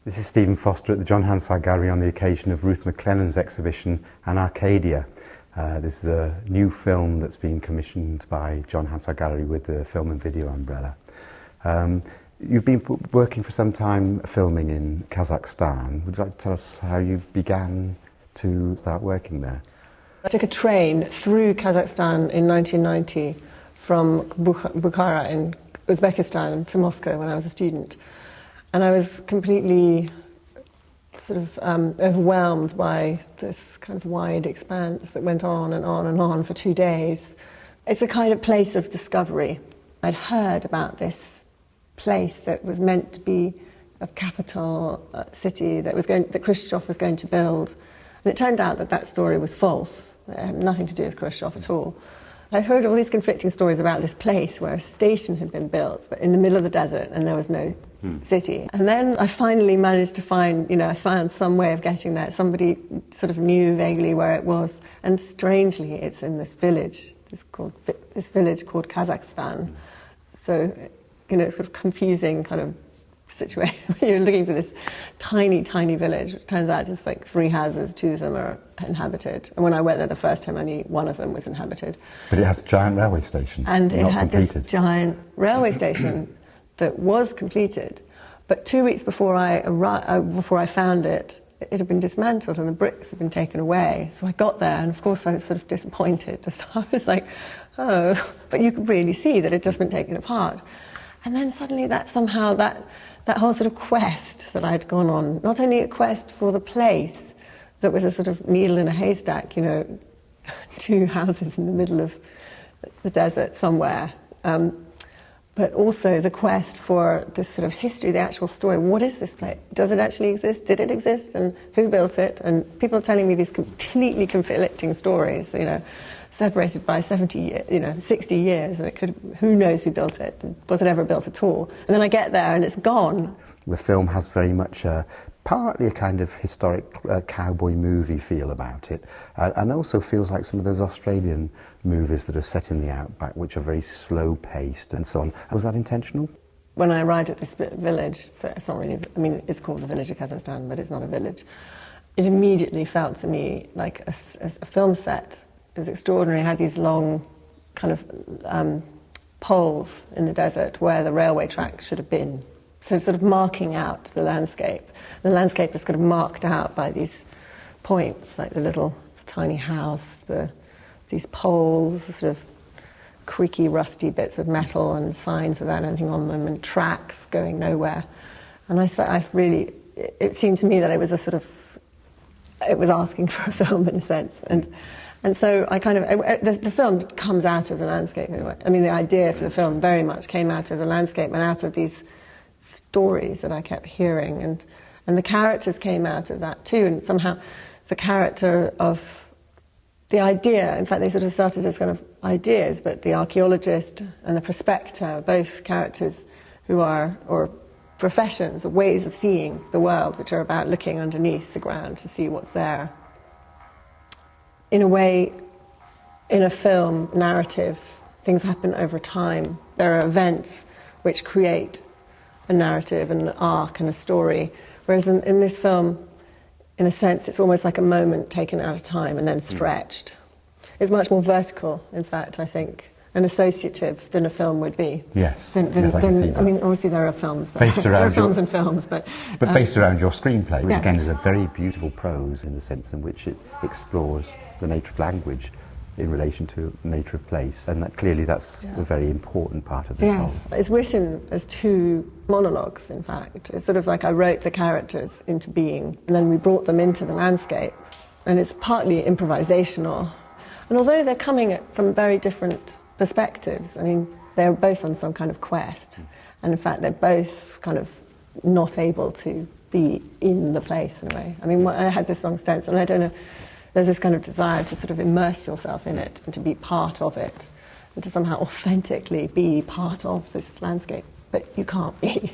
This is Stephen Foster at the John Hansard Gallery on the occasion of Ruth Maclennan's exhibition Anarcadia. This is a new film that's been commissioned by John Hansard Gallery with the film and video umbrella. You've been working for some time filming in Kazakhstan. Would you like to tell us how you began to start working there? I took a train through Kazakhstan in 1990 from Bukhara in Uzbekistan to Moscow when I was a student. And I was completely sort of overwhelmed by this kind of wide expanse that went on and on and on for 2 days. It's a kind of place of discovery. I'd heard about this place that was meant to be a capital city that Khrushchev was going to build. And it turned out that that story was false. It had nothing to do with Khrushchev at all. I'd heard all these conflicting stories about this place where a station had been built, but in the middle of the desert, and there was no city. And then I finally managed to find, I found some way of getting there. Somebody sort of knew vaguely where it was. And strangely, it's in this village, this village called Kazakhstan. So, it's sort of confusing kind of situation when you're looking for this tiny, tiny village. It turns out it's like 3 houses, 2 of them are inhabited. And when I went there the first time, only 1 of them was inhabited. But it has a giant railway station. And it had this giant railway station that was completed. But 2 weeks before I found it, it had been dismantled and the bricks had been taken away. So I got there, and of course I was sort of disappointed. I was like, oh, but you could really see that it had just been taken apart. And then suddenly that whole sort of quest that I'd gone on, not only a quest for the place that was a sort of needle in a haystack, 2 houses in the middle of the desert somewhere, but also the quest for this sort of history, the actual story. What is this place? Does it actually exist? Did it exist? And who built it? And people are telling me these completely conflicting stories, separated by 60 years, and who knows who built it? Was it ever built at all? And then I get there and it's gone. The film has very much partly a kind of historic cowboy movie feel about it, and also feels like some of those Australian movies that are set in the outback, which are very slow-paced and so on. Was that intentional? When I arrived at this village, so it's not really, it's called the village of Kazakhstan, but it's not a village, it immediately felt to me like a film set. It was extraordinary. It had these long kind of poles in the desert where the railway track should have been. So sort of marking out the landscape. The landscape is kind of marked out by these points, like the tiny house, these poles, sort of creaky, rusty bits of metal and signs without anything on them, and tracks going nowhere. And it seemed to me that it was it was asking for a film in a sense. And so the film comes out of the landscape anyway. The idea for the film very much came out of the landscape and out of these stories that I kept hearing. And the characters came out of that too. And somehow the character of the idea, in fact, they sort of started as kind of ideas, but the archaeologist and the prospector, both characters or professions, or ways of seeing the world, which are about looking underneath the ground to see what's there. In a way, in a film narrative, things happen over time. There are events which create a narrative and an arc and a story, whereas in this film, in a sense, it's almost like a moment taken out of time and then stretched. It's much more vertical, in fact, I think, and associative than a film would be. Yes, I can see that. Obviously there are films. There are films and films, but based around your screenplay, which yes. Again is a very beautiful prose in the sense in which it explores the nature of language in relation to nature of place, and that's a very important part of this whole. Yes, it's written as 2 monologues, in fact. It's sort of like I wrote the characters into being, and then we brought them into the landscape, and it's partly improvisational. And although they're coming from very different perspectives, they're both on some kind of quest, and in fact they're both kind of not able to be in the place in a way. I had this long sense, and I don't know, there's this kind of desire to sort of immerse yourself in it and to be part of it and to somehow authentically be part of this landscape, but you can't be.